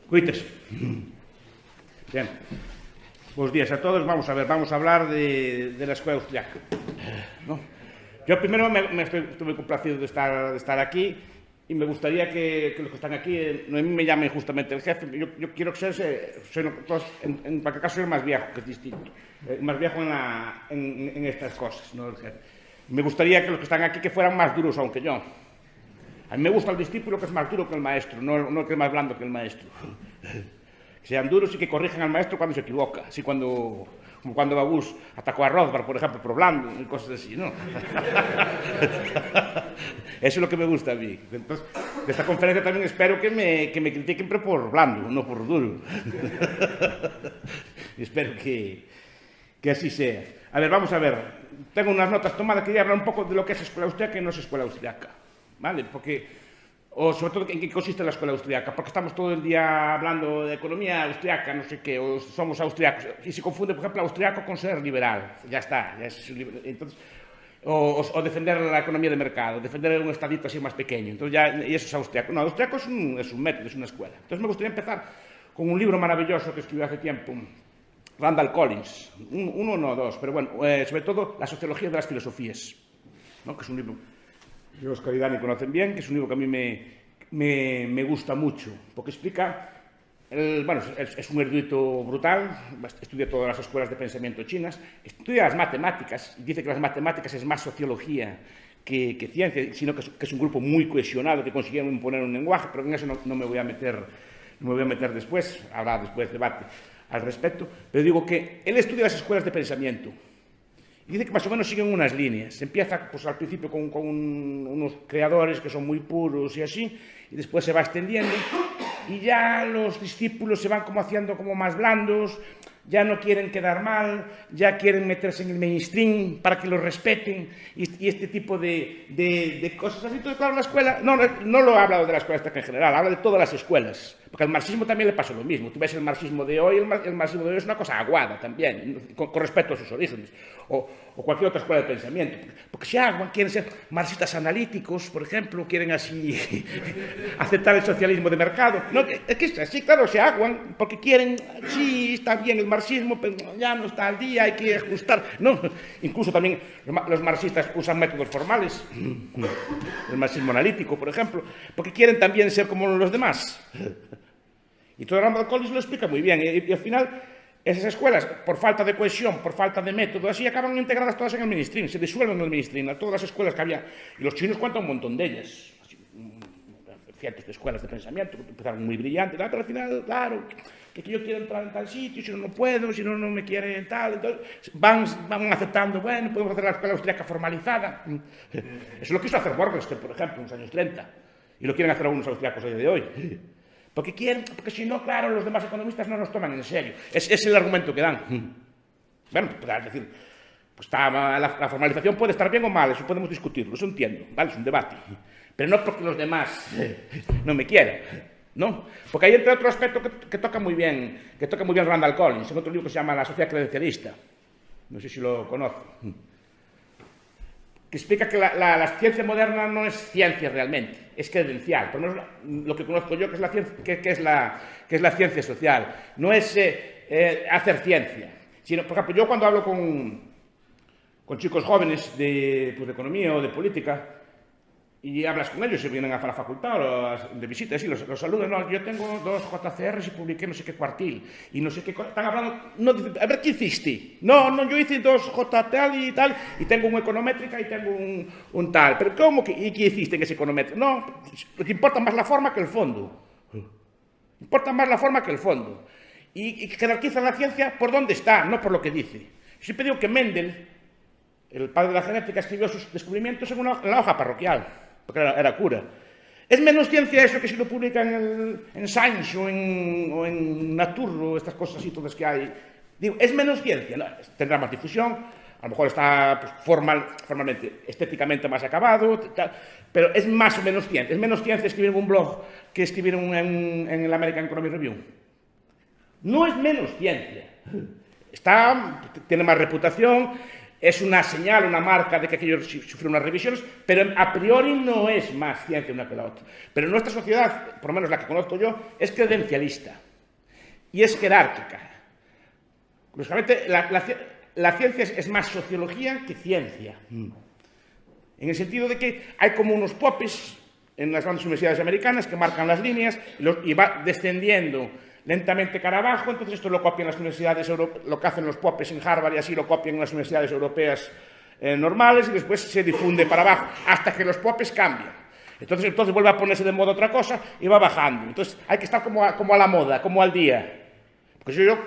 Coites. Bien. Buenos días a todos. Vamos a hablar de la escuela austriaca. ¿No? Yo primero estoy muy complacido de estar aquí y me gustaría que los que están aquí, no me llamen justamente el jefe. Yo quiero que en cualquier caso soy el más viejo, que es distinto. Más viejo en estas cosas, no el jefe. Me gustaría que los que están aquí que fueran más duros aún que yo. A mí me gusta el discípulo que es más duro que el maestro, no el que es más blando que el maestro. Que sean duros y que corrijan al maestro cuando se equivoca, así como cuando Babús atacó a Rothbard, por ejemplo, por blando y cosas así, ¿no? Eso es lo que me gusta a mí. Entonces, de esta conferencia también espero que me critiquen, pero por blando, no por duro. Espero que así sea. A ver, vamos a ver. Tengo unas notas tomadas, quería hablar un poco de lo que es escuela austriaca y no es escuela austriaca. ¿Vale? O sobre todo en qué consiste la escuela austriaca, porque estamos todo el día hablando de economía austriaca, no sé qué, o somos austriacos, y se confunde, por ejemplo, austriaco con ser liberal, ya está, entonces, o defender la economía de mercado, defender un estadito así más pequeño, entonces y eso es austriaco. No, austriaco es un método, es una escuela. Entonces me gustaría empezar con un libro maravilloso que escribió hace tiempo, Randall Collins, uno no dos, pero bueno, sobre todo La sociología de las filosofías, ¿no? Que es un libro que Oscar y Dani conocen bien, que es un libro que a mí me gusta mucho, porque explica, es un erudito brutal, estudia todas las escuelas de pensamiento chinas, estudia las matemáticas, y dice que las matemáticas es más sociología que ciencia, sino que es un grupo muy cohesionado que consiguieron imponer un lenguaje, pero en eso no me voy a meter después, habrá después debate al respecto, pero digo que él estudia las escuelas de pensamiento. Y dice que más o menos siguen unas líneas. Empieza pues, al principio con unos creadores que son muy puros y así, y después se va extendiendo, y ya los discípulos se van como haciendo como más blandos, ya no quieren quedar mal, ya quieren meterse en el mainstream para que los respeten, y este tipo de cosas así. Entonces, claro, la escuela, no lo habla de la escuela en general, habla de todas las escuelas, porque al marxismo también le pasa lo mismo. Tú ves el marxismo de hoy, el marxismo de hoy es una cosa aguada también, con respecto a sus orígenes, o cualquier otra escuela de pensamiento, porque si quieren ser marxistas analíticos, por ejemplo, quieren así aceptar el socialismo de mercado. No, es que sí, claro, se aguan, porque quieren, sí, está bien el marxismo, pero ya no está al día, hay que ajustar. No, incluso también los marxistas usan métodos formales, el marxismo analítico, por ejemplo, porque quieren también ser como los demás. Y todo Randall Collins lo explica muy bien, y al final esas escuelas, por falta de cohesión, por falta de método, así acaban integradas todas en el mainstream, se disuelven en el mainstream, todas las escuelas que había, y los chinos cuentan un montón de ellas, cientos de escuelas de pensamiento, que empezaron muy brillantes, pero al final, claro, que yo quiero entrar en tal sitio, si no puedo, si no me quieren tal, entonces van aceptando, bueno, podemos hacer la escuela austríaca formalizada. Eso lo quiso hacer Morgenstern, por ejemplo, en los años 30, y lo quieren hacer algunos austriacos a día de hoy. Porque si no, claro, los demás economistas no nos toman en serio. Es el argumento que dan. Bueno, es decir, pues la formalización puede estar bien o mal, eso podemos discutirlo, eso entiendo, ¿vale? Es un debate. Pero no porque los demás no me quieran, ¿no? Porque hay entre otro aspecto que toca muy bien Randall Collins, en otro libro que se llama La sociedad credencialista. No sé si lo conoce. Que explica que la ciencia moderna no es ciencia realmente, es credencial. Por lo menos lo que conozco yo, que es la ciencia social. No es hacer ciencia, sino, por ejemplo, yo cuando hablo con chicos jóvenes de economía o de política, y hablas con ellos, se vienen a la facultad o de visita, y los saludan, no, yo tengo 2 JCRs y publiqué no sé qué cuartil, y no sé qué, están hablando, no, a ver, ¿qué hiciste? No, yo hice 2 JTal y tal, y tengo una econométrica y tengo un tal, pero ¿cómo y qué hiciste en ese econométrico? No, lo que importa más la forma que el fondo, importa más la forma que el fondo, y jerarquizan la ciencia por dónde está, no por lo que dice. Yo siempre digo que Mendel, el padre de la genética, escribió sus descubrimientos en la hoja parroquial, porque era cura. ¿Es menos ciencia eso que si lo publican en Science o en Nature o estas cosas así todas que hay? Digo, ¿es menos ciencia? No, tendrá más difusión, a lo mejor está pues, formalmente, estéticamente más acabado, tal, pero es más o menos ciencia. ¿Es menos ciencia escribir en un blog que escribir en el American Economic Review? No es menos ciencia. Tiene más reputación, es una señal, una marca de que aquello sufrió unas revisiones, pero a priori no es más ciencia una que la otra. Pero nuestra sociedad, por lo menos la que conozco yo, es credencialista y es jerárquica. Curiosamente, la ciencia es más sociología que ciencia. En el sentido de que hay como unos popes en las grandes universidades americanas que marcan las líneas y va descendiendo lentamente cara abajo. Entonces esto lo copian las universidades, lo que hacen los popes en Harvard y así lo copian en las universidades europeas normales, y después se difunde para abajo hasta que los popes cambian. Entonces vuelve a ponerse de moda otra cosa y va bajando. Entonces hay que estar como a la moda, como al día. Porque yo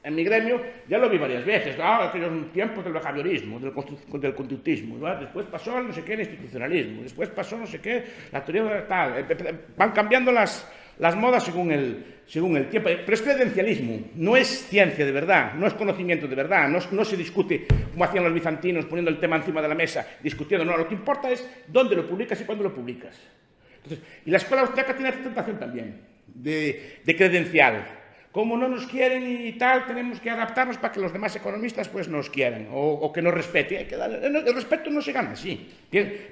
en mi gremio ya lo vi varias veces, aquellos tiempos del behaviorismo, del conductismo, ¿verdad? Después pasó el no sé qué, el institucionalismo, después pasó no sé qué, la teoría de tal. Van cambiando las modas según el tiempo. Pero es credencialismo, no es ciencia de verdad, no es conocimiento de verdad, no se discute como hacían los bizantinos poniendo el tema encima de la mesa, discutiendo. No, lo que importa es dónde lo publicas y cuándo lo publicas. Entonces, y la escuela austríaca tiene esta tentación también de credencial. Como no nos quieren y tal, tenemos que adaptarnos para que los demás economistas pues nos quieran o que nos respeten. El respeto no se gana así,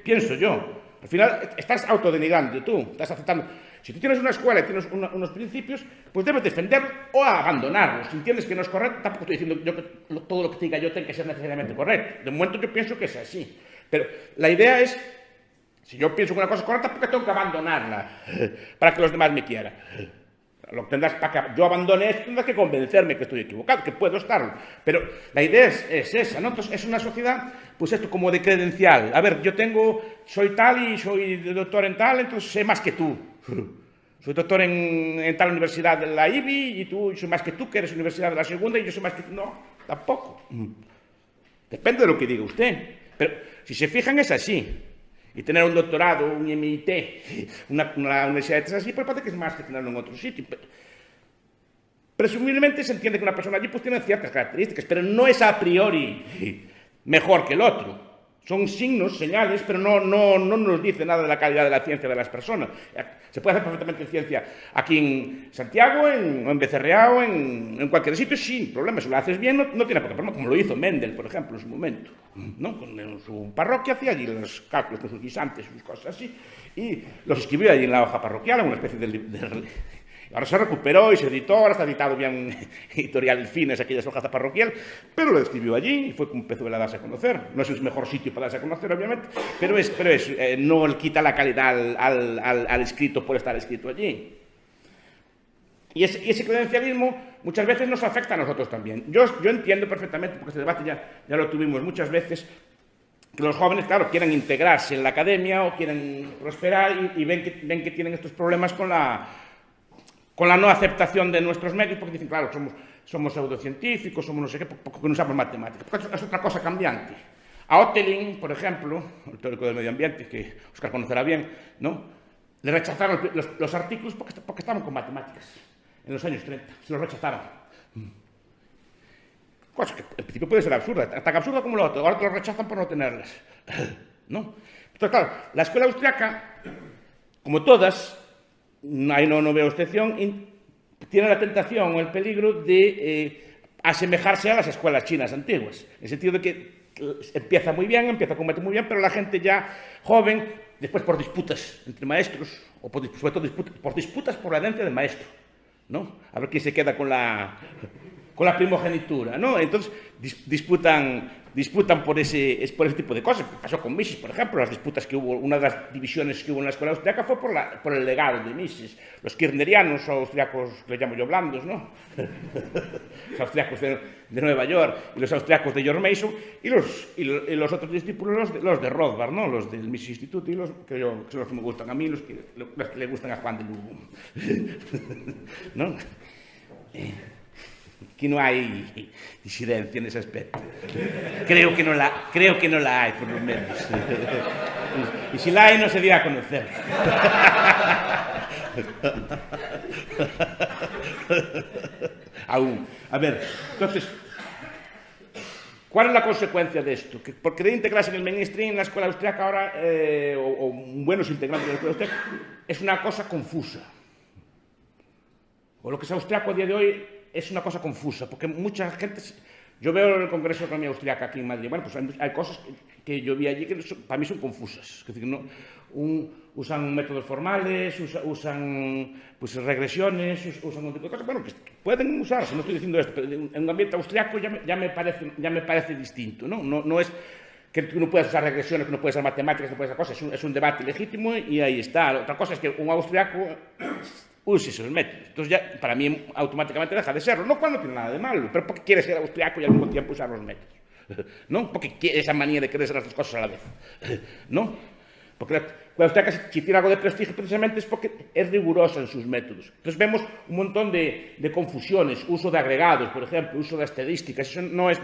pienso yo. Al final estás autodenigrando tú, estás aceptando. Si tú tienes una escuela y tienes unos principios, pues debes defenderlos o abandonarlos. Si entiendes que no es correcto, tampoco estoy diciendo yo que todo lo que diga yo tenga que ser necesariamente correcto. De momento yo pienso que es así. Pero la idea es, si yo pienso que una cosa es correcta, ¿por qué tengo que abandonarla para que los demás me quieran? Lo que tendrás para que yo abandone esto, tendrás que convencerme que estoy equivocado, que puedo estarlo. Pero la idea es esa, ¿no? Entonces es una sociedad, pues esto como de credencial. A ver, soy tal y soy doctor en tal, entonces sé más que tú. Soy doctor en tal universidad de la IBI y tú soy más que tú, que eres universidad de la segunda, y yo soy más que tú. No, tampoco. Depende de lo que diga usted. Pero si se fijan es así. Y tener un doctorado, un MIT, una universidad de así, pues parece que es más que tenerlo en otro sitio. Presumiblemente se entiende que una persona allí pues tiene ciertas características, pero no es a priori mejor que el otro. Son signos, señales, pero no nos dice nada de la calidad de la ciencia de las personas. Se puede hacer perfectamente ciencia aquí en Santiago, en Becerreá o en cualquier sitio sin problema. Si lo haces bien, no tiene por qué problema, como lo hizo Mendel, por ejemplo, en su momento. ¿No? En su parroquia hacía allí los cálculos con sus guisantes y sus cosas así, y los escribió allí en la hoja parroquial, en una especie de ahora se recuperó y se editó, ahora está editado bien editorial Fines, aquellas hojas de parroquial, pero lo escribió allí y fue como empezó a darse a conocer. No es el mejor sitio para darse a conocer, obviamente, pero no le quita la calidad al escrito por estar escrito allí. Y ese credencialismo muchas veces nos afecta a nosotros también. Yo entiendo perfectamente, porque este debate ya lo tuvimos muchas veces, que los jóvenes, claro, quieren integrarse en la academia o quieren prosperar y ven que tienen estos problemas con la no aceptación de nuestros medios, porque dicen, claro, somos pseudocientíficos, somos no sé qué, porque no usamos matemáticas. Porque es otra cosa cambiante. A Ottelin, por ejemplo, el teórico del medio ambiente, que Óscar conocerá bien, ¿no? Le rechazaron los artículos porque estaban con matemáticas, en los años 30. Se los rechazaron. Cosa que en principio puede ser absurda, tan absurda como lo otro. Ahora te lo rechazan por no tenerlas, ¿no? Entonces, claro, la escuela austriaca, como todas, ahí no veo excepción, tiene la tentación o el peligro de asemejarse a las escuelas chinas antiguas, en el sentido de que empieza muy bien, empieza con método muy bien, pero la gente ya joven, después por disputas entre maestros, o sobre todo por disputas por la herencia del maestro, ¿no? A ver quién se queda con la primogenitura, ¿no? Entonces disputan por ese tipo de cosas. Pasó con Mises, por ejemplo, las disputas que hubo, una de las divisiones que hubo en la escuela austriaca fue por el legado de Mises. Los kirchnerianos, o austriacos, que les llamo yo blandos, ¿no? Los austriacos de Nueva York y los austriacos de George Mason, y los otros discípulos, los de Rothbard, ¿no? Los del Mises Institute, y que son los que me gustan a mí, los que le gustan a Juan de Lugo. ¿No? Aquí no hay disidencia en ese aspecto. Creo que no la hay, por lo menos. Y si la hay, no se dio a conocer. Aún. A ver, entonces, ¿cuál es la consecuencia de esto? Que por querer integrarse en el mainstream, en la escuela austriaca ahora, o buenos integrantes de la escuela austriaca, es una cosa confusa. O lo que es austriaco a día de hoy es una cosa confusa, porque mucha gente Yo veo el Congreso de Economía Austriaca aquí en Madrid. Bueno, pues hay cosas que yo vi allí que para mí son confusas. Es decir, no, usan métodos formales, usan pues, regresiones, usan un tipo de cosas. Bueno, que pueden usarse, no estoy diciendo esto, pero en un ambiente austriaco ya me parece distinto, ¿no? No es que tú no puedes usar regresiones, que no puedes usar matemáticas, no puedes usar cosas. Es un debate legítimo y ahí está. Otra cosa es que un austriaco use esos métodos. Entonces ya, para mí, automáticamente deja de serlo. No cuando no tiene nada de malo, pero porque quiere ser austriaco y al mismo tiempo usar los métodos. ¿No? Porque quiere esa manía de querer ser las dos cosas a la vez. ¿No? Porque la austriaca, si tiene algo de prestigio, precisamente es porque es rigurosa en sus métodos. Entonces vemos un montón de confusiones, uso de agregados, por ejemplo, uso de estadísticas, eso no es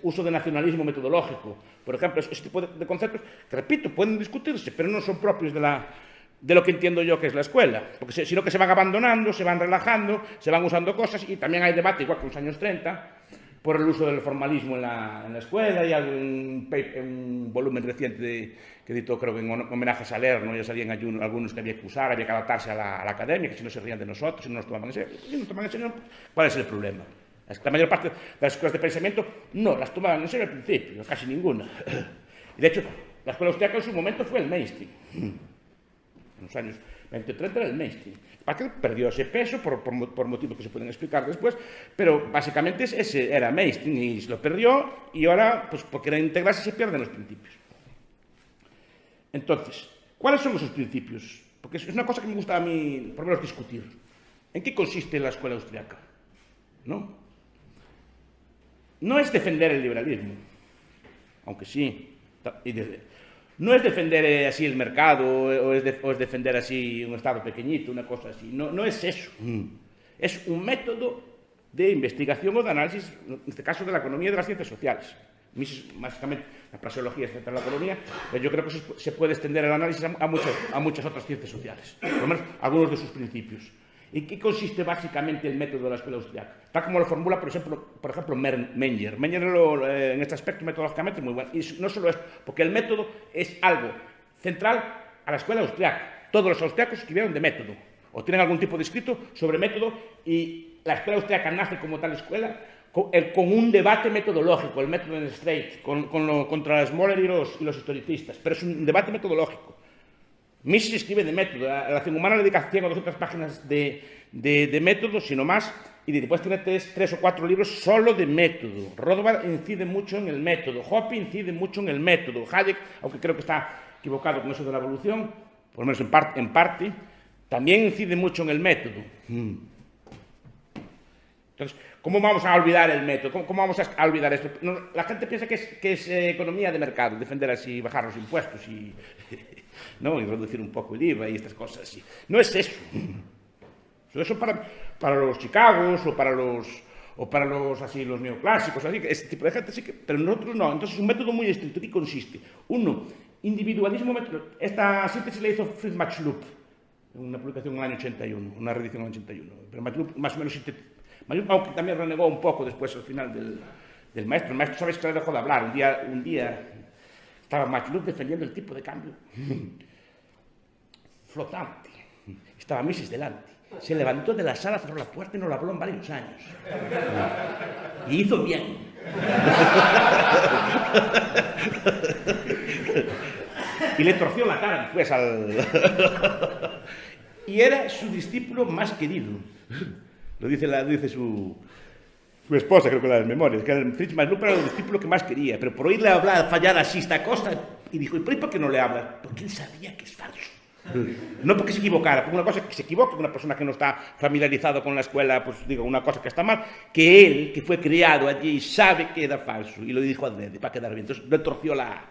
uso de nacionalismo metodológico. Por ejemplo, ese tipo de conceptos que, repito, pueden discutirse, pero no son propios de lo que entiendo yo que es la escuela, porque sino que se van abandonando, se van relajando, se van usando cosas y también hay debate, igual que en los años 30, por el uso del formalismo en la escuela y un volumen reciente que editó, creo que en homenaje a Salerno, ya salían algunos que había que usar, había que adaptarse a la academia, que si no se rían de nosotros, si no nos tomaban en serio, si no tomaban en serio, ¿cuál es el problema? Es que la mayor parte de las escuelas de pensamiento no las tomaban en serio al principio, casi ninguna. Y de hecho, la escuela austriaca en su momento fue el mainstream. En los años 20 o 30 era el mainstream. Para que perdió ese peso por motivos que se pueden explicar después, pero básicamente ese era mainstream y se lo perdió y ahora, pues porque era integrarse, se pierden los principios. Entonces, ¿cuáles son esos principios? Porque es una cosa que me gusta a mí, por lo menos, discutir. ¿En qué consiste la escuela austriaca? No es defender el liberalismo, aunque sí. No es defender así el mercado o es defender así un Estado pequeñito, una cosa así. No es eso. Es un método de investigación o de análisis, en este caso de la economía y de las ciencias sociales. Básicamente, la praxeología es central en la economía, pero yo creo que se puede extender el análisis a muchas otras ciencias sociales, por lo menos algunos de sus principios. ¿En qué consiste básicamente el método de la escuela austriaca? Tal como lo formula, por ejemplo, Menger. Menger en este aspecto metodológicamente es muy bueno. Y no solo es porque el método es algo central a la escuela austriaca. Todos los austriacos escribieron de método o tienen algún tipo de escrito sobre método y la escuela austriaca nace como tal escuela con un debate metodológico, el método en Streit, contra Smoller y los historicistas. Pero es un debate metodológico. Mises escribe de método, la Acción Humana le dedica 100 o 200 páginas de método, sino más, y después tiene tres o cuatro libros solo de método. Rothbard incide mucho en el método, Hoppe incide mucho en el método, Hayek, aunque creo que está equivocado con eso de la evolución, por lo menos en parte, también incide mucho en el método. Entonces, ¿cómo vamos a olvidar el método? ¿Cómo vamos a olvidar esto? La gente piensa que es economía de mercado, defender así, bajar los impuestos y reducir un poco el IVA y estas cosas así. No es eso. Eso para los Chicagos o para los así, los neoclásicos, así, este tipo de gente sí que, pero nosotros no. Entonces es un método muy estricto. ¿Qué consiste? Uno, individualismo método. Esta síntesis la hizo Fritz Machlup en una publicación en el año 81, una reedición en el 81. Pero Machlup más o menos aunque también renegó un poco después al final del maestro. El maestro, ¿sabes que le dejó de hablar? Un día estaba Machlup defendiendo el tipo de cambio flotante. Estaba Mises delante. Se levantó de la sala, cerró la puerta y no lo habló en varios años. Y hizo bien. Y le torció la cara después Y era su discípulo más querido. Lo dice su esposa, creo que la de memorias, que era Fritz Machlup era el discípulo que más quería, pero por oírle hablar, fallar así esta cosa, y dijo, ¿y por qué no le habla? Porque él sabía que es falso. No porque se equivocara, porque una cosa que se equivoca, una persona que no está familiarizado con la escuela, pues digo, una cosa que está mal, que él, que fue criado allí, sabe que era falso, y lo dijo adrede, para quedar bien. Entonces le torció la...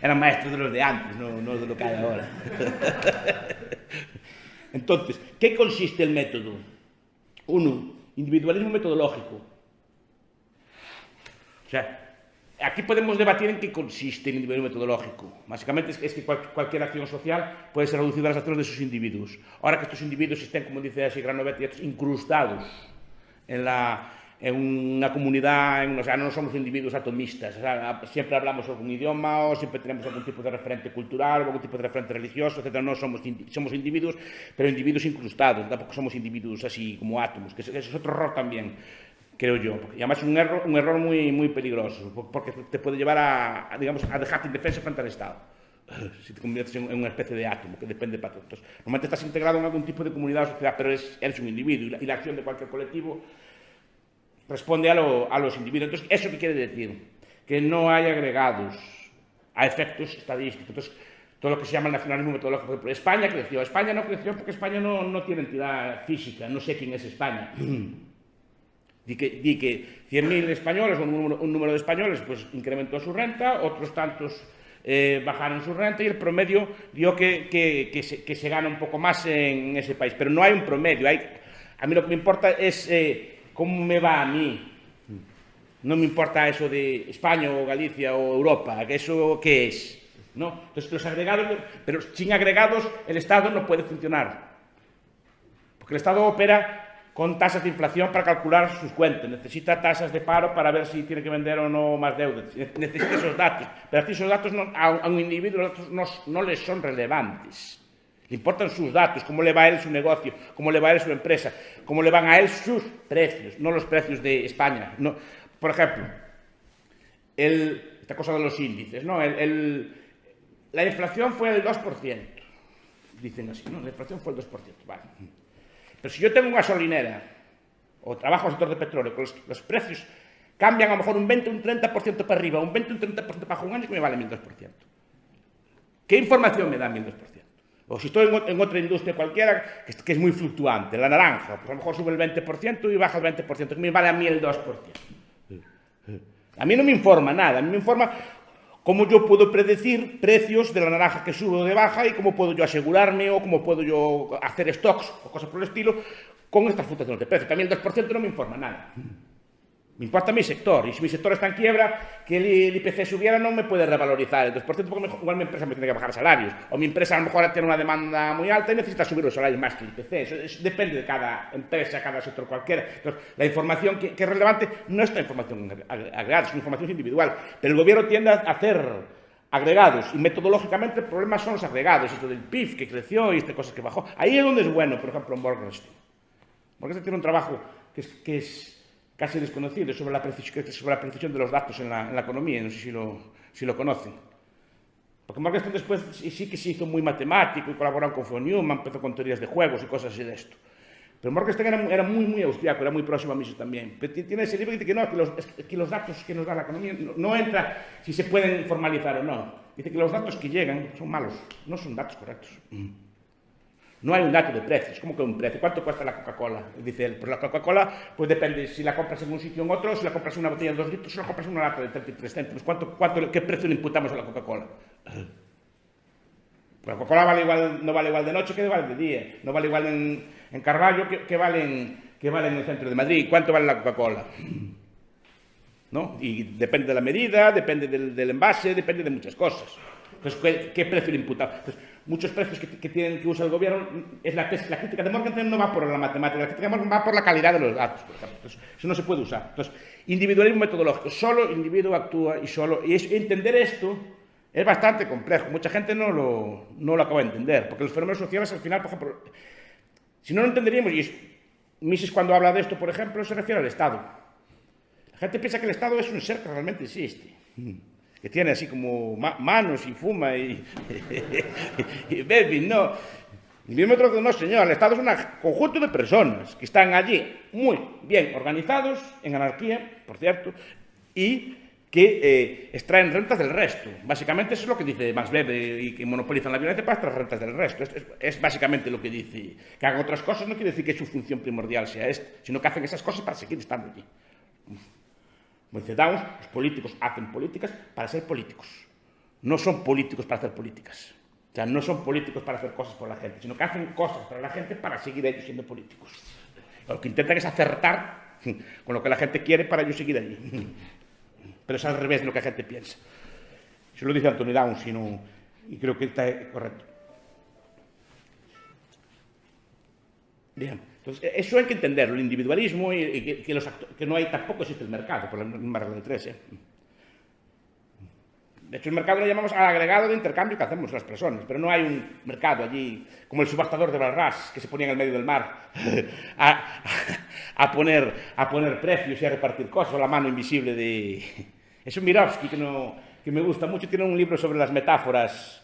Eran maestros de los de antes, no de lo que hay ahora. Entonces, ¿qué consiste el método? Uno, individualismo metodológico. O sea, aquí podemos debatir en qué consiste el individualismo metodológico. Básicamente es que cualquier acción social puede ser reducida a las acciones de sus individuos. Ahora que estos individuos estén, como dice así Granovetti, incrustados en una comunidad, o sea, no somos individuos atomistas, o sea, siempre hablamos algún idioma o siempre tenemos algún tipo de referente cultural o algún tipo de referente religioso, etc. No somos individuos, pero individuos incrustados, tampoco somos individuos así como átomos, que es otro error también. creo yo. Y además es un error muy peligroso, porque te puede llevar digamos, a dejarte indefenso frente al Estado. Si te conviertes en una especie de átomo que depende para todos. Normalmente estás integrado en algún tipo de comunidad o sociedad, pero eres un individuo y la acción de cualquier colectivo responde a los individuos. Entonces, ¿eso qué quiere decir? Que no hay agregados a efectos estadísticos. Entonces, todo lo que se llama el nacionalismo metodológico. Por ejemplo, España creció. España no creció porque España no tiene entidad física. No sé quién es España. Di que 100.000 españoles, o un número de españoles, pues incrementó su renta, otros tantos bajaron su renta y el promedio dio que se gana un poco más en ese país. Pero no hay un promedio. A mí lo que me importa es cómo me va a mí. No me importa eso de España o Galicia o Europa. ¿Eso qué es? ¿No? Entonces, los agregados, pero sin agregados el Estado no puede funcionar. Porque el Estado opera con tasas de inflación para calcular sus cuentas. Necesita tasas de paro para ver si tiene que vender o no más deuda. Necesita esos datos. Pero a ti esos datos a un individuo no les son relevantes. Le importan sus datos, cómo le va a él su negocio, cómo le va a él su empresa, cómo le van a él sus precios, no los precios de España. No. Por ejemplo, esta cosa de los índices, ¿no? La inflación fue el 2%. Dicen así, ¿no? La inflación fue el 2%. Vale. Pero si yo tengo una gasolinera o trabajo en el sector de petróleo, pues los precios cambian a lo mejor un 20 o un 30% para arriba, un 20 o un 30% para abajo, un año que me vale 1.2%. ¿Qué información me da 1.2%? O si estoy en otra industria cualquiera que es muy fluctuante, la naranja, pues a lo mejor sube el 20% y baja el 20%, que me vale a mí el 2%. A mí no me informa nada, a mí me informa cómo yo puedo predecir precios de la naranja que sube o de baja y cómo puedo yo asegurarme o cómo puedo yo hacer stocks o cosas por el estilo con estas fluctuaciones de precio. También el 2% no me informa nada. Me importa mi sector, y si mi sector está en quiebra, que el IPC subiera no me puede revalorizar el 2%, porque igual mi empresa me tiene que bajar salarios, o mi empresa a lo mejor tiene una demanda muy alta y necesita subir los salarios más que el IPC. Eso depende de cada empresa, cada sector cualquiera. Entonces, la información que es relevante no es la información agregada, es una información individual, pero el gobierno tiende a hacer agregados, y metodológicamente el problema son los agregados, esto del PIB que creció y estas cosas que bajó. Ahí es donde es bueno, por ejemplo, Morgenstern. Morgenstern tiene un trabajo que es casi desconocido sobre la precisión de los datos en la economía, no sé si lo conocen. Porque Morgenstern después sí que se hizo muy matemático y colaboró con von Neumann, empezó con teorías de juegos y cosas así de esto. Pero Morgenstern era muy austriaco, era muy próximo a Mises también. Pero tiene ese libro que dice que no, que los datos que nos da la economía no entra si se pueden formalizar o no. Dice que los datos que llegan son malos, no son datos correctos. No hay un dato de precios. ¿Cómo que un precio? ¿Cuánto cuesta la Coca-Cola? Dice él. Pues la Coca-Cola, pues depende si la compras en un sitio o en otro, si la compras en una botella de 2 litros, si la compras en una lata de 33 céntimos. ¿Qué precio le imputamos a la Coca-Cola? La Coca-Cola no vale igual de noche que vale de día. No vale igual en Carballo que vale en el centro de Madrid. ¿Cuánto vale la Coca-Cola? ¿No? Y depende de la medida, depende del envase, depende de muchas cosas. Entonces, ¿qué precio le imputamos? Entonces, muchos precios que usa el gobierno, la crítica de Morgenstern no va por la matemática, la crítica de Morgenstern va por la calidad de los datos, por ejemplo. Entonces, eso no se puede usar. Entonces, individualismo metodológico, solo el individuo actúa y entender esto es bastante complejo. Mucha gente no lo acaba de entender, porque los fenómenos sociales al final, por ejemplo, si no lo entenderíamos, y Mises cuando habla de esto, por ejemplo, se refiere al Estado. La gente piensa que el Estado es un ser que realmente existe. Que tiene así como manos y fuma y bebe, no. Y mismo otro que no, señor, el Estado es un conjunto de personas que están allí muy bien organizados, en anarquía, por cierto, y que extraen rentas del resto. Básicamente eso es lo que dice Max Weber y que monopolizan la violencia para extraer rentas del resto. Es básicamente lo que dice. Que hagan otras cosas no quiere decir que su función primordial sea esta, sino que hacen esas cosas para seguir estando allí. Como dice Downs, los políticos hacen políticas para ser políticos. No son políticos para hacer políticas. O sea, no son políticos para hacer cosas por la gente, sino que hacen cosas para la gente para seguir ellos siendo políticos. Lo que intentan es acertar con lo que la gente quiere para ellos seguir allí. Pero es al revés de lo que la gente piensa. Eso lo dice Anthony Downs y creo que está correcto. Bien. Entonces, eso hay que entenderlo, el individualismo y que no hay, tampoco existe el mercado, por la misma regla de 3. De hecho, el mercado lo llamamos al agregado de intercambio que hacemos las personas, pero no hay un mercado allí, como el subastador de Balrás, que se ponía en el medio del mar, a a poner precios y a repartir cosas, o la mano invisible de... Es un Mirovsky que me gusta mucho, tiene un libro sobre las metáforas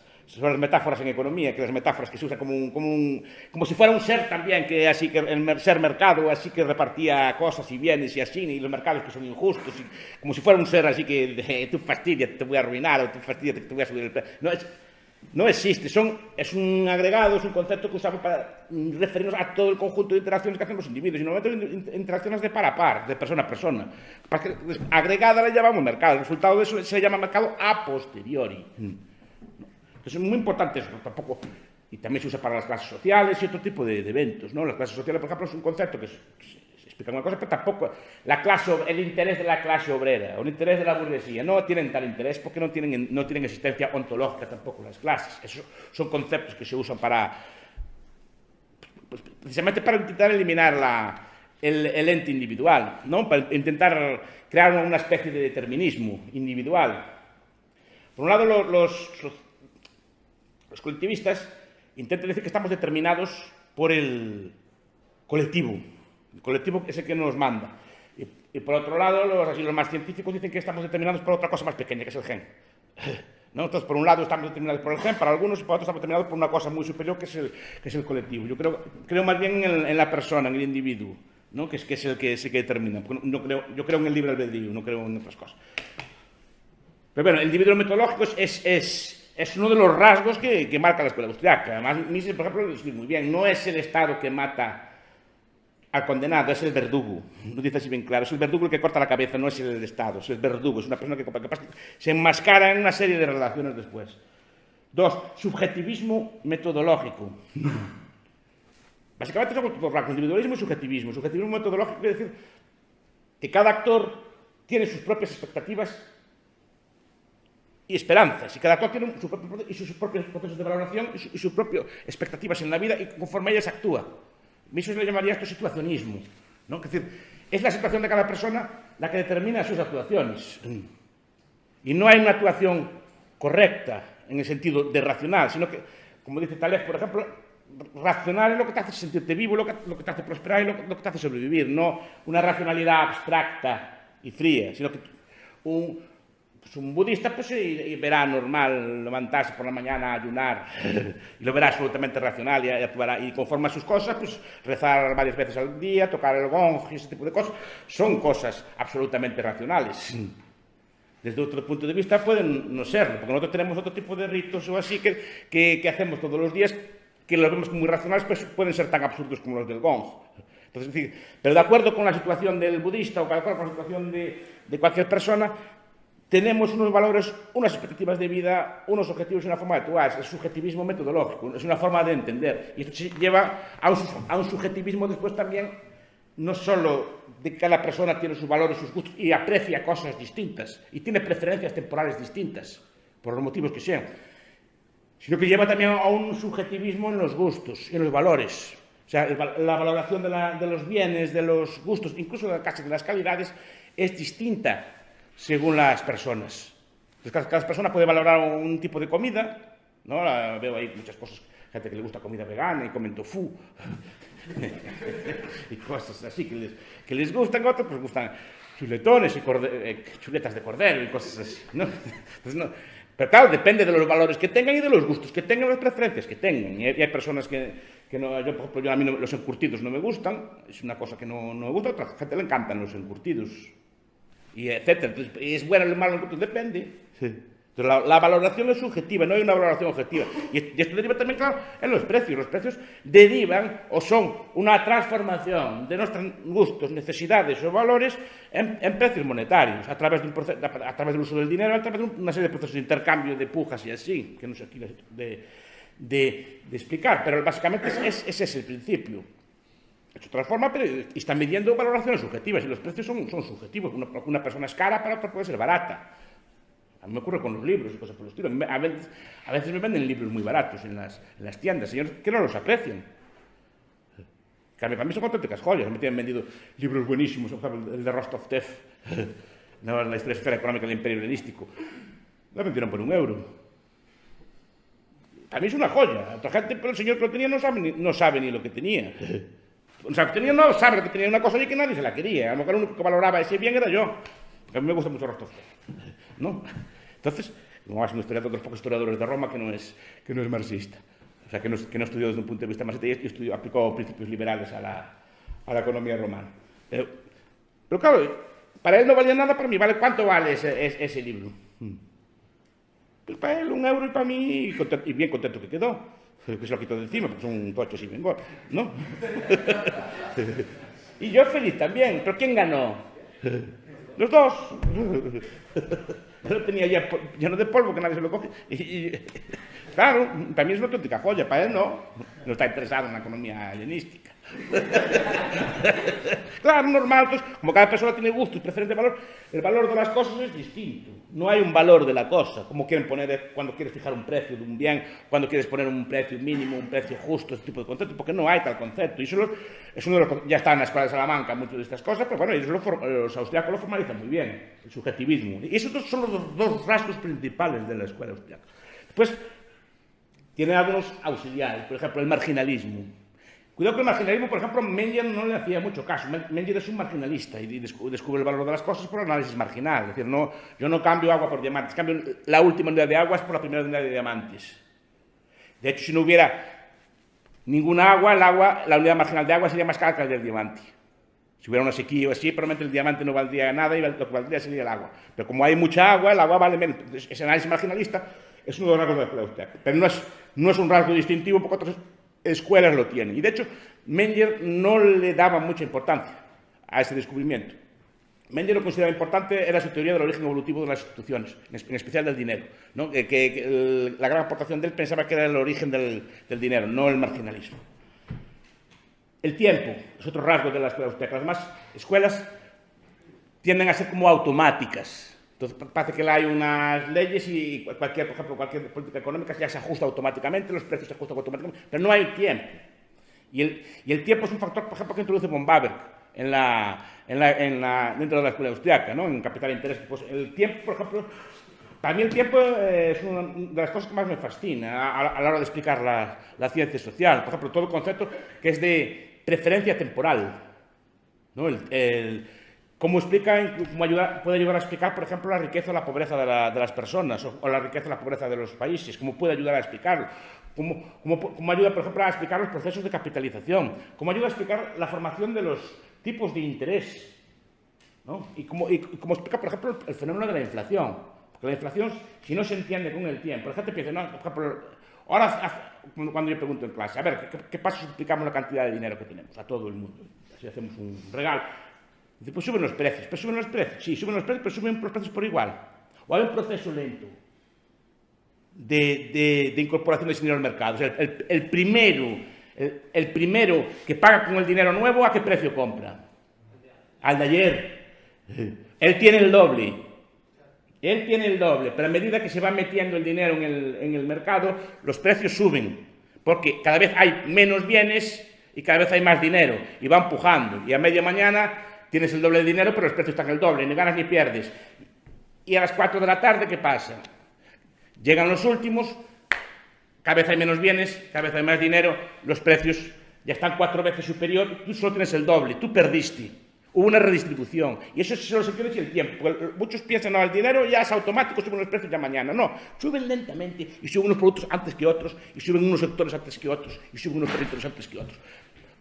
en economía, que las metáforas que se usan como si fuera un ser también, que así que el ser mercado, así que repartía cosas y bienes y así, y los mercados que son injustos, y como si fuera un ser así que tú fastidias, te voy a arruinar, o tú fastidias, te voy a subir el precio. No existe, es un agregado, es un concepto que usamos para referirnos a todo el conjunto de interacciones que hacen los individuos, y normalmente interacciones de par a par, de persona a persona. Agregada le llamamos mercado, el resultado de eso se llama mercado a posteriori. Entonces es muy importante eso, tampoco, y también se usa para las clases sociales y otro tipo de eventos, ¿no? Las clases sociales, por ejemplo, es un concepto que se explica una cosa, pero tampoco el interés de la clase obrera o el interés de la burguesía no tienen tal interés porque no tienen existencia ontológica tampoco las clases. Esos son conceptos que se usan precisamente para intentar eliminar el ente individual, ¿no? Para intentar crear una especie de determinismo individual. Por un lado, los colectivistas intentan decir que estamos determinados por el colectivo. El colectivo es el que nos manda. Y por otro lado, los más científicos dicen que estamos determinados por otra cosa más pequeña, que es el gen. ¿No? Entonces, por un lado estamos determinados por el gen, para algunos, y por otro estamos determinados por una cosa muy superior, que es el colectivo. Yo creo más bien en la persona, en el individuo, ¿no? que es el que determina. Yo creo en el libre albedrío, no creo en otras cosas. Pero bueno, el individuo metodológico es uno de los rasgos que marca la escuela austriaca. Además, Mises, por ejemplo, lo dice muy bien, no es el Estado que mata al condenado, es el verdugo. Lo dice así bien claro, es el verdugo el que corta la cabeza, no es el Estado, es el verdugo, es una persona que se enmascara en una serie de relaciones después. 2. Subjetivismo metodológico. Básicamente son dos rasgos, individualismo y subjetivismo. Subjetivismo metodológico quiere decir que cada actor tiene sus propias expectativas y esperanzas, y cada actor tiene sus propios procesos de valoración y sus propias expectativas en la vida, y conforme ellas actúa. Mises le llamaría esto situacionismo, ¿no? Es decir, es la situación de cada persona la que determina sus actuaciones. Y no hay una actuación correcta en el sentido de racional, sino que, como dice Taleb, por ejemplo, racional es lo que te hace sentirte vivo, lo que te hace prosperar y lo que te hace sobrevivir, no una racionalidad abstracta y fría, sino que un budista pues verá normal levantarse por la mañana, ayunar, y lo verá absolutamente racional y actuará, y conforme a sus cosas, pues rezar varias veces al día, tocar el gong y ese tipo de cosas, son cosas absolutamente racionales. Desde otro punto de vista pueden no serlo, porque nosotros tenemos otro tipo de ritos o así que hacemos todos los días, que los vemos como muy racionales, pero pueden ser tan absurdos como los del gong. Entonces, es decir, pero de acuerdo con la situación del budista o de acuerdo con la situación de cualquier persona, tenemos unos valores, unas expectativas de vida, unos objetivos y una forma de actuar. Es el subjetivismo metodológico, es una forma de entender. Y esto lleva a un subjetivismo después también, no solo de que cada persona tiene sus valores, sus gustos y aprecia cosas distintas y tiene preferencias temporales distintas, por los motivos que sean, sino que lleva también a un subjetivismo en los gustos y en los valores. O sea, la valoración de los bienes, de los gustos, incluso casi de las calidades, es distinta según las personas. Entonces, cada persona puede valorar un tipo de comida, ¿no? Veo ahí muchas cosas, gente que le gusta comida vegana y comen tofu, y cosas así que les gustan, otros pues gustan chuletones y chuletas de cordero y cosas así, ¿no? Entonces, no. Pero claro, depende de los valores que tengan y de los gustos que tengan, las preferencias que tengan. Y hay personas que no, yo, por ejemplo, a mí los encurtidos no me gustan, es una cosa que no me gusta, a otra gente le encantan los encurtidos, y etcétera. Entonces, ¿es bueno o malo? Depende. Sí. Entonces, la valoración es subjetiva, no hay una valoración objetiva. Y esto deriva también, claro, en los precios. Los precios derivan o son una transformación de nuestros gustos, necesidades o valores en precios monetarios, a través del uso del dinero, a través de una serie de procesos de intercambio, de pujas y así, que no sé aquí de explicar, pero básicamente ese es el principio. Se transforma, pero están midiendo valoraciones subjetivas, y los precios son subjetivos. Una persona es cara, para otra puede ser barata. A mí me ocurre con los libros y cosas por el estilo. A veces me venden libros muy baratos en las tiendas, señores que no los aprecian. Para mí son auténticas joyas. Me tienen vendido libros buenísimos, por ejemplo, el de Rostov Tef, la esfera económica del imperio helenístico. Lo vendieron por €1. Para mí es una joya. Otra gente, pero el señor que lo tenía no sabe ni lo que tenía. O sea, no sabe que tenía una cosa allí que nadie se la quería. A lo mejor el único que valoraba ese bien era yo. Porque a mí me gusta mucho Rostov, ¿no? Entonces, como es un historiador de los pocos historiadores de Roma que no es marxista. O sea, que no estudió desde un punto de vista más detallista y aplicó principios liberales a la economía romana. Pero claro, para él no valía nada, para mí vale. ¿Cuánto vale ese libro? Pues para él €1 y para mí, y bien contento que quedó. Que se lo quitó de encima, porque es un coche sin vengor, ¿no? Y yo feliz también, pero ¿quién ganó? Los dos. Yo lo tenía ya lleno de polvo, que nadie se lo coge. Claro, para mí es una auténtica joya, para él no está interesado en la economía helenística. Claro, normal, pues, como cada persona tiene gusto y preferente valor, el valor de las cosas es distinto. No hay un valor de la cosa, como quieren poner cuando quieres fijar un precio de un bien, cuando quieres poner un precio mínimo, un precio justo, este tipo de conceptos, porque no hay tal concepto. Y eso es uno de los, ya está en la Escuela de Salamanca muchas de estas cosas, pero bueno, los austriacos lo formalizan muy bien, el subjetivismo. Y esos son los dos rasgos principales de la escuela austriaca. Después, tiene algunos auxiliares, por ejemplo, el marginalismo. Cuidado que el marginalismo, por ejemplo, Menger no le hacía mucho caso. Menger es un marginalista y descubre el valor de las cosas por análisis marginal. Es decir, yo no cambio agua por diamantes, cambio la última unidad de aguas por la primera unidad de diamantes. De hecho, si no hubiera ninguna agua, la unidad marginal de agua sería más cara que la del diamante. Si hubiera una sequía o así, probablemente el diamante no valdría nada y lo que valdría sería el agua. Pero como hay mucha agua, el agua vale menos. Entonces, ese análisis marginalista es uno de los rasgos de la escuela austriaca. Pero no es un rasgo distintivo porque otras escuelas lo tienen. Y de hecho, Menger no le daba mucha importancia a ese descubrimiento. Menger lo consideraba importante era su teoría del origen evolutivo de las instituciones, en especial del dinero, ¿no? La gran aportación de él pensaba que era el origen del dinero, no el marginalismo. El tiempo es otro rasgo de la escuela austriaca. Las demás escuelas tienden a ser como automáticas. Entonces parece que hay unas leyes y por ejemplo, cualquier política económica ya se ajusta automáticamente, los precios se ajustan automáticamente, pero no hay tiempo. Y el tiempo es un factor, por ejemplo, que introduce von Baber dentro de la escuela austriaca, ¿no? En Capital e Interés. Pues el tiempo, por ejemplo, para mí el tiempo es una de las cosas que más me fascina a la hora de explicar la ciencia social. Por ejemplo, todo el concepto que es de preferencia temporal, ¿no? Cómo puede ayudar a explicar, por ejemplo, la riqueza o la pobreza de las personas, o la riqueza o la pobreza de los países, cómo puede ayudar a explicarlo, cómo ayuda, por ejemplo, a explicar los procesos de capitalización, cómo ayuda a explicar la formación de los tipos de interés, ¿no? Y cómo explica, por ejemplo, el fenómeno de la inflación. Porque la inflación, si no se entiende con el tiempo, la gente piensa, no, por ejemplo, ahora cuando yo pregunto en clase, a ver, ¿qué pasa si explicamos la cantidad de dinero que tenemos a todo el mundo? Si hacemos un regalo. Dice, pues suben los precios. ¿Pero suben los precios? Sí, suben los precios, pero suben los precios por igual. O hay un proceso lento de incorporación de ese dinero al mercado. O sea, el primero que paga con el dinero nuevo, ¿a qué precio compra? Al de ayer. Él tiene el doble. Pero a medida que se va metiendo el dinero en el mercado, los precios suben. Porque cada vez hay menos bienes y cada vez hay más dinero. Y va empujando. Y a media mañana tienes el doble de dinero, pero los precios están el doble, ni ganas ni pierdes. Y a las 4 de la tarde, ¿qué pasa? Llegan los últimos, cada vez hay menos bienes, cada vez hay más dinero, los precios ya están 4 veces superior, tú solo tienes el doble, tú perdiste. Hubo una redistribución. Y eso son los sectores y el tiempo. Porque muchos piensan, no, el dinero ya es automático, suben los precios ya mañana. No, suben lentamente y suben unos productos antes que otros, y suben unos sectores antes que otros, y suben unos territorios antes que otros.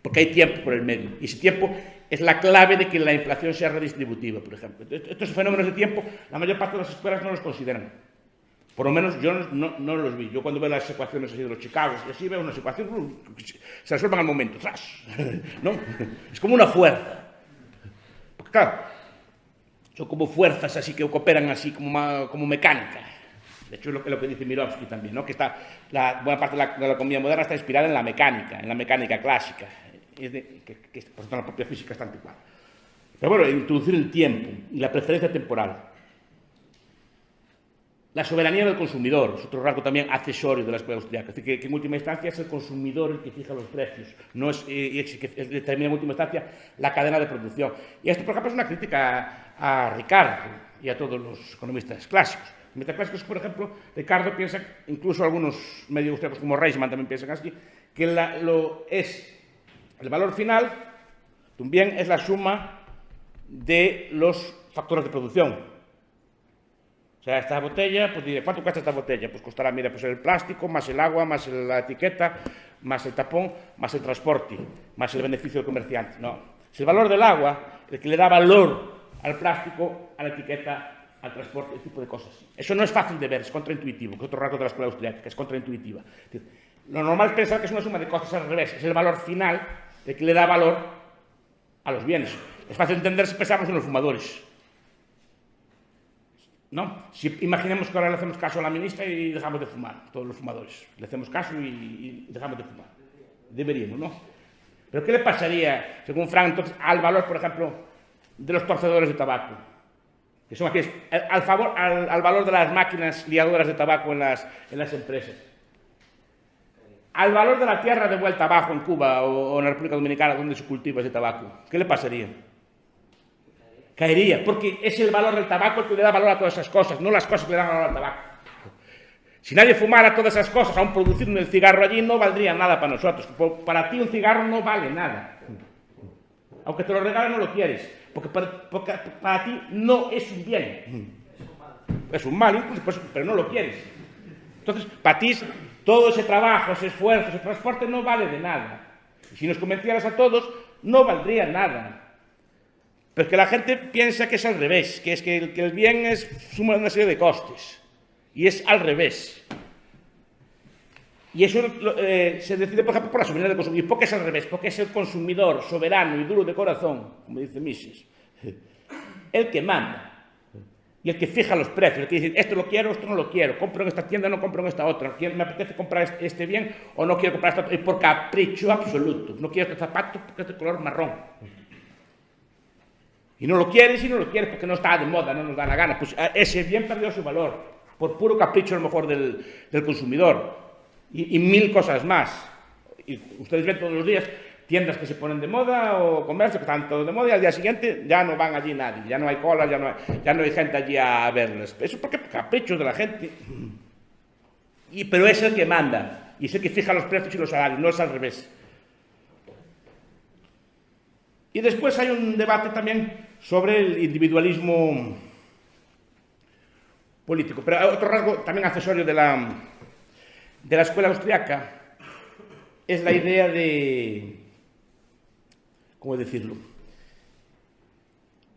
Porque hay tiempo por el medio. Y ese tiempo es la clave de que la inflación sea redistributiva, por ejemplo. Estos fenómenos de tiempo, la mayor parte de las escuelas no los consideran. Por lo menos yo no los vi. Yo cuando veo las ecuaciones así de los Chicagos, y así veo unas ecuaciones, se resuelven al momento. ¡Tras! ¿No? Es como una fuerza. Porque claro, son como fuerzas así que cooperan así como mecánica. De hecho, es lo que dice Mirovsky también, ¿no? Que buena parte de la economía moderna está inspirada en la mecánica clásica. Que por tanto la propia física está anticuada. Pero bueno, introducir el tiempo y la preferencia temporal. La soberanía del consumidor es otro rasgo también accesorio de la escuela austriaca. Es decir, que en última instancia es el consumidor el que fija los precios, no es que determina en última instancia la cadena de producción. Y esto, por ejemplo, es una crítica a Ricardo y a todos los economistas clásicos. Los clásicos, por ejemplo, Ricardo piensa, incluso algunos medio austriacos como Reisman también piensan así, que es el valor final Un bien es la suma de los factores de producción. O sea, esta botella, pues diré, ¿cuánto cuesta esta botella? Pues costará, mira, pues el plástico, más el agua, más la etiqueta, más el tapón, más el transporte, más el beneficio del comerciante. No. Es el valor del agua el que le da valor al plástico, a la etiqueta, al transporte, ese tipo de cosas. Eso no es fácil de ver, es contraintuitivo, que es otro rasgo de la escuela austríaca, que es contraintuitiva. Es decir, lo normal es pensar que es una suma de cosas al revés, es el valor final el que le da valor a los bienes. Es fácil entender si pensamos en los fumadores. ¿No? Si imaginemos que ahora le hacemos caso a la ministra y dejamos de fumar, todos los fumadores. Le hacemos caso y dejamos de fumar. Deberíamos, ¿no? Pero ¿qué le pasaría, según Frank, entonces, al valor, por ejemplo, de los torcedores de tabaco? Que son aquí, al valor de las máquinas liadoras de tabaco en las empresas. Al valor de la tierra de vuelta abajo en Cuba o en la República Dominicana donde se cultiva ese tabaco. ¿Qué le pasaría? Caería, porque es el valor del tabaco el que le da valor a todas esas cosas, no las cosas que le dan valor al tabaco. Si nadie fumara todas esas cosas, aún produciendo el cigarro allí, no valdría nada para nosotros. Para ti un cigarro no vale nada. Aunque te lo regalen, no lo quieres, porque para ti no es un bien. Es un mal, incluso, pero no lo quieres. Entonces, para ti, todo ese trabajo, ese esfuerzo, ese transporte no vale de nada. Y si nos convencieras a todos, no valdría nada. Pero es que la gente piensa que es al revés, que es que el bien es suma de una serie de costes. Y es al revés. Y eso se decide, por ejemplo, por la soberanía del consumidor. ¿Y por qué es al revés? Porque es el consumidor soberano y duro de corazón, como dice Mises, el que manda. Y el que fija los precios, el que dice, esto lo quiero, esto no lo quiero, compro en esta tienda, no compro en esta otra, me apetece comprar este bien o no quiero comprar esta otra, y por capricho absoluto. No quiero este zapato porque es de color marrón. Y no lo quieres porque no está de moda, no nos da la gana. Pues ese bien perdió su valor, por puro capricho a lo mejor del consumidor. Y mil cosas más. Y ustedes ven todos los días tiendas que se ponen de moda o comercios que están todos de moda y al día siguiente ya no van allí nadie, ya no hay colas, ya no hay gente allí a verles. Eso es porque caprichos de la gente. Pero es el que manda y es el que fija los precios y los salarios, no es al revés. Y después hay un debate también sobre el individualismo político. Pero otro rasgo también accesorio de la escuela austríaca es la idea de, ¿cómo decirlo?,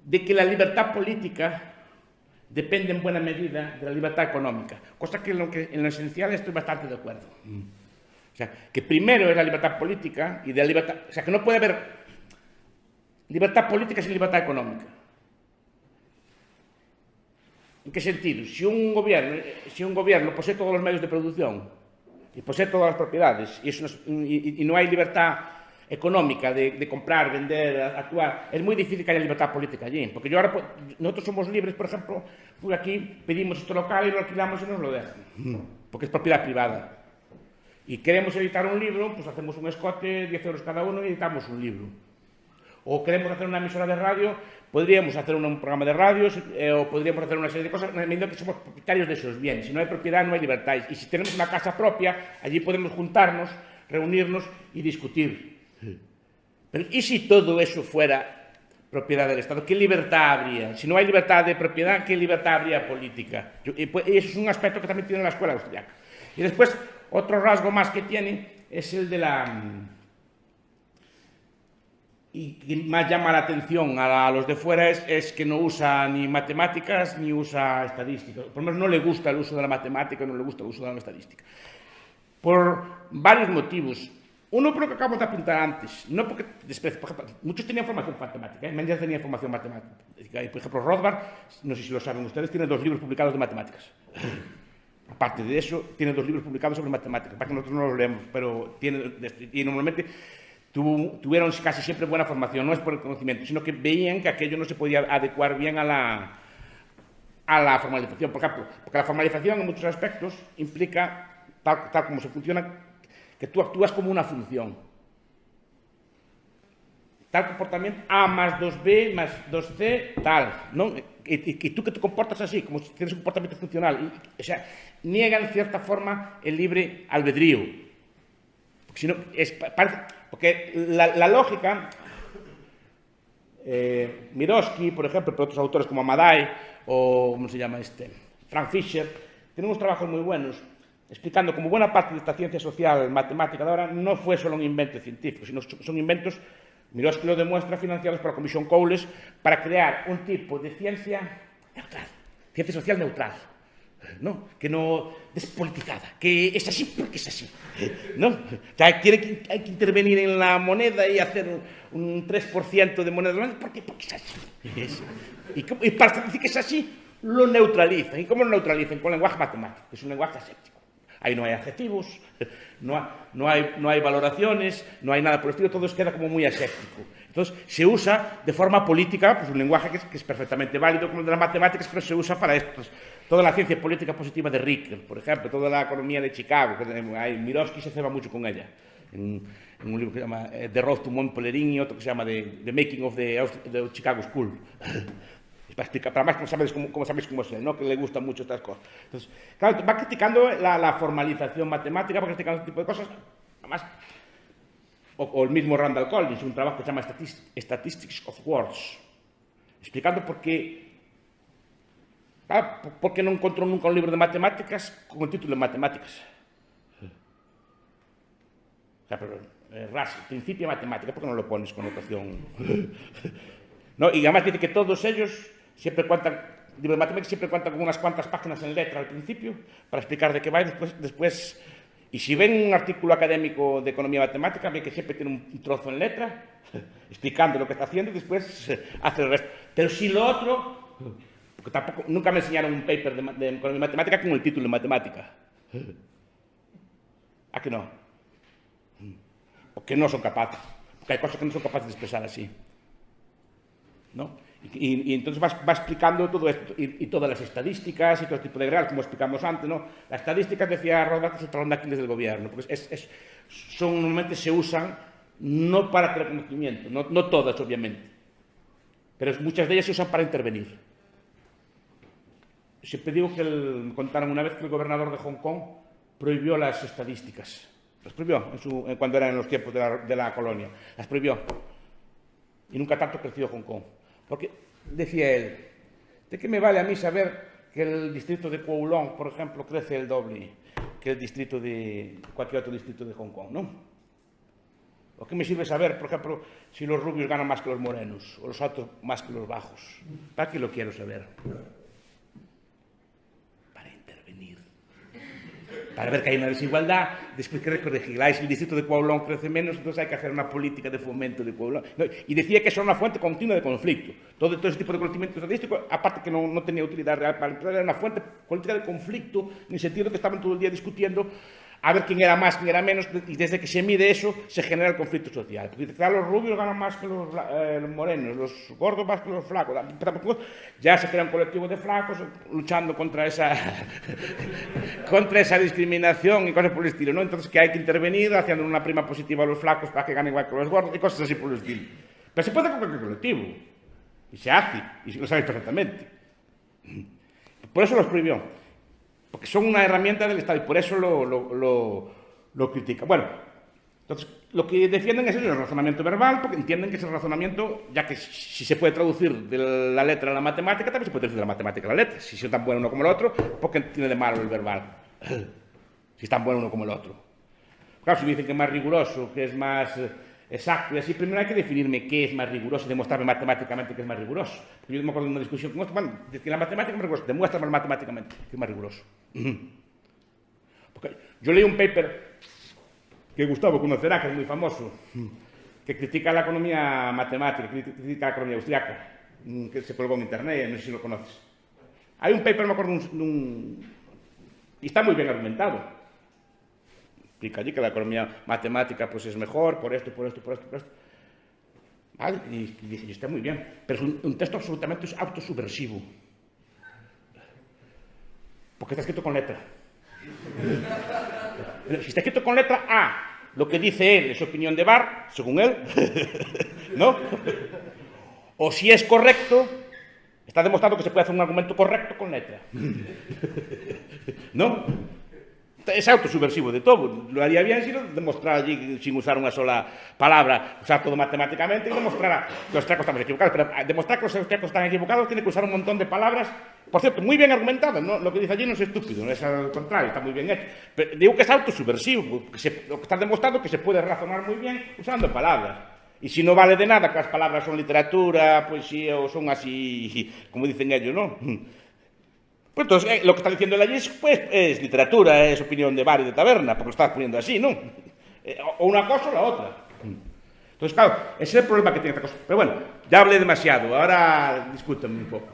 de que la libertad política depende en buena medida de la libertad económica, cosa que en lo esencial estoy bastante de acuerdo. O sea, que primero es la libertad política y de la libertad, o sea, que no puede haber libertad política sin libertad económica. ¿En qué sentido? Si un gobierno posee todos los medios de producción y posee todas las propiedades y no hay libertad económica de comprar, vender, actuar, es muy difícil que haya libertad política allí. Porque nosotros somos libres, por ejemplo, aquí pedimos este local y lo alquilamos y nos lo dejan, porque es propiedad privada. Y queremos editar un libro, pues hacemos un escote, 10 euros cada uno y editamos un libro. O queremos hacer una emisora de radio, podríamos hacer un programa de radios o podríamos hacer una serie de cosas, en la medida que somos propietarios de esos bienes. Si no hay propiedad, no hay libertad. Y si tenemos una casa propia, allí podemos juntarnos, reunirnos y discutir. Pero ¿y si todo eso fuera propiedad del Estado? ¿Qué libertad habría? Si no hay libertad de propiedad, ¿qué libertad habría política? Y eso es un aspecto que también tiene la escuela austríaca. Y después, otro rasgo más que tiene es el de la... y que más llama la atención a los de fuera es que no usa ni matemáticas ni usa estadística. Por lo menos no le gusta el uso de la matemática, no le gusta el uso de la estadística. Por varios motivos. Uno por lo que acabamos de apuntar antes, no porque desprecio, por ejemplo, muchos tenían formación matemática, Mendes tenía formación matemática. Y, por ejemplo, Rothbard, no sé si lo saben ustedes, tiene 2 libros publicados de matemáticas. Aparte de eso, tiene 2 libros publicados sobre matemáticas, para que nosotros no los leemos, pero y normalmente tuvieron casi siempre buena formación, no es por el conocimiento, sino que veían que aquello no se podía adecuar bien a la formalización. Por ejemplo, porque la formalización en muchos aspectos implica, tal como se funciona, que tú actúas como una función. Tal comportamiento A más 2B más 2C, tal, ¿no? Y tú que te comportas así, como si tienes un comportamiento funcional. O sea, niega en cierta forma el libre albedrío. Porque la lógica Miroski, por ejemplo, pero otros autores como Amadai o, ¿cómo se llama este? Frank Fisher, tienen unos trabajos muy buenos explicando cómo buena parte de esta ciencia social matemática de ahora no fue solo un invento científico, sino son inventos, Miroski lo demuestra, financiados por la Comisión Cowles para crear un tipo de ciencia neutral, ciencia social neutral, ¿no? Que no despolitizada, que es así porque es así, ¿no? O sea, hay que intervenir en la moneda y hacer un 3% de moneda porque es así. Y para decir que es así, lo neutralizan. ¿Y cómo lo neutralizan? Con lenguaje matemático, que es un lenguaje aséptico. Ahí no hay adjetivos, no hay valoraciones, no hay nada por el estilo, todo queda como muy aséptico. Entonces, se usa de forma política, pues un lenguaje que es perfectamente válido como el de las matemáticas, pero se usa para esto. Toda la ciencia política positiva de Ricker, por ejemplo, toda la economía de Chicago, Miroski se ceba mucho con ella, en un libro que se llama The Road to Montpellerin y otro que se llama The Making of the Chicago School. Para explicar, para más que sabes cómo es él, ¿no? Que le gustan mucho estas cosas. Entonces, claro, va criticando la formalización matemática, va criticando este tipo de cosas, además, o el mismo Randall Collins, un trabajo que se llama Statistics of Words, explicando por qué no encontró nunca un libro de matemáticas con el título de matemáticas. O sea, pero, Russell, principio de matemática, ¿por qué no lo pones con notación? No, y además dice que todos ellos siempre cuentan, libros de matemáticas siempre cuentan con unas cuantas páginas en letra al principio para explicar de qué va y después. Y si ven un artículo académico de economía matemática, ven que siempre tiene un trozo en letra explicando lo que está haciendo y después hace el resto. Pero si lo otro, porque tampoco, nunca me enseñaron un paper de economía matemática con el título de matemática. ¿A que no? Porque no son capaces. Porque hay cosas que no son capaces de expresar así, ¿no? Y entonces va explicando todo esto, y todas las estadísticas y todo tipo de grado, como explicamos antes, ¿no? Las estadísticas, decía Rodas, es el talón de Aquiles del gobierno, porque normalmente se usan no para crear conocimiento, no todas, obviamente, pero muchas de ellas se usan para intervenir. Siempre digo que me contaron una vez que el gobernador de Hong Kong prohibió las estadísticas. Las prohibió cuando eran en los tiempos de la colonia. Las prohibió. Y nunca tanto creció Hong Kong. Porque, decía él, ¿de qué me vale a mí saber que el distrito de Kowloon, por ejemplo, crece el doble que el distrito de cualquier otro distrito de Hong Kong, ¿no? ¿O qué me sirve saber, por ejemplo, si los rubios ganan más que los morenos o los altos más que los bajos? ¿Para qué lo quiero saber? Para intervenir. Para ver que hay una desigualdad, después que corregirla. Si el distrito de Kowloon crece menos, entonces hay que hacer una política de fomento de Kowloon. No, y decía que eso era una fuente continua de conflicto. Todo ese tipo de conocimiento estadístico, aparte que no tenía utilidad real para el empleo, era una fuente política de conflicto, en el sentido que estaban todo el día discutiendo a ver quién era más, quién era menos, y desde que se mide eso, se genera el conflicto social. Porque claro, los rubios ganan más que los morenos, los gordos más que los flacos. Ya se crea un colectivo de flacos luchando contra esa discriminación y cosas por el estilo, ¿no? Entonces que hay que intervenir haciendo una prima positiva a los flacos para que ganen igual que los gordos y cosas así por el estilo. Pero se puede hacer con cualquier colectivo. Y se hace, y lo sabéis perfectamente. Por eso los prohibió. Porque son una herramienta del Estado y por eso lo critican. Bueno, entonces lo que defienden es el razonamiento verbal, porque entienden que es el razonamiento, ya que si se puede traducir de la letra a la matemática, también se puede traducir de la matemática a la letra. Si son tan bueno uno como el otro, ¿por qué tiene de malo el verbal? Si es tan bueno uno como el otro. Claro, si me dicen que es más riguroso, que es más exacto y así, primero hay que definirme qué es más riguroso y demostrarme matemáticamente que es más riguroso. Porque yo me acuerdo de una discusión con esto, bueno, que la matemática es más rigurosa, demuéstrame matemáticamente que es más riguroso. Porque yo leí un paper que Gustavo conocerá, que es muy famoso, que critica la economía matemática, que critica la economía austriaca, que se colgó en internet, no sé si lo conoces. Hay un paper, me acuerdo, y está muy bien argumentado. Explica allí que la economía matemática pues, es mejor por esto, por esto, por esto, por esto. ¿Vale? Y dije, y está muy bien. Pero es un texto absolutamente autosubversivo. Porque está escrito con letra. Si está escrito con letra A, lo que dice él es opinión de Barr, según él, ¿no? O si es correcto, está demostrado que se puede hacer un argumento correcto con letra. ¿No? es autosubversivo de todo. Lo haría bien si lo demostrara allí sin usar una sola palabra, usar todo matemáticamente y demostrar que los austriacos estamos equivocados. Pero demostrar que los austriacos están equivocados tiene que usar un montón de palabras, por cierto, muy bien argumentado, ¿no? Lo que dice allí no es estúpido, no es al contrario, está muy bien hecho. Pero digo que es autosubversivo, lo que está demostrando que se puede razonar muy bien usando palabras. Y si no vale de nada que las palabras son literatura, poesía o son así, como dicen ellos, ¿no? Pues entonces, lo que está diciendo él allí pues, es literatura, es opinión de bar y de taberna, porque lo estás poniendo así, ¿no? O una cosa o la otra. Entonces, claro, ese es el problema que tiene esta cosa. Pero bueno, ya hablé demasiado, ahora discúltenme un poco.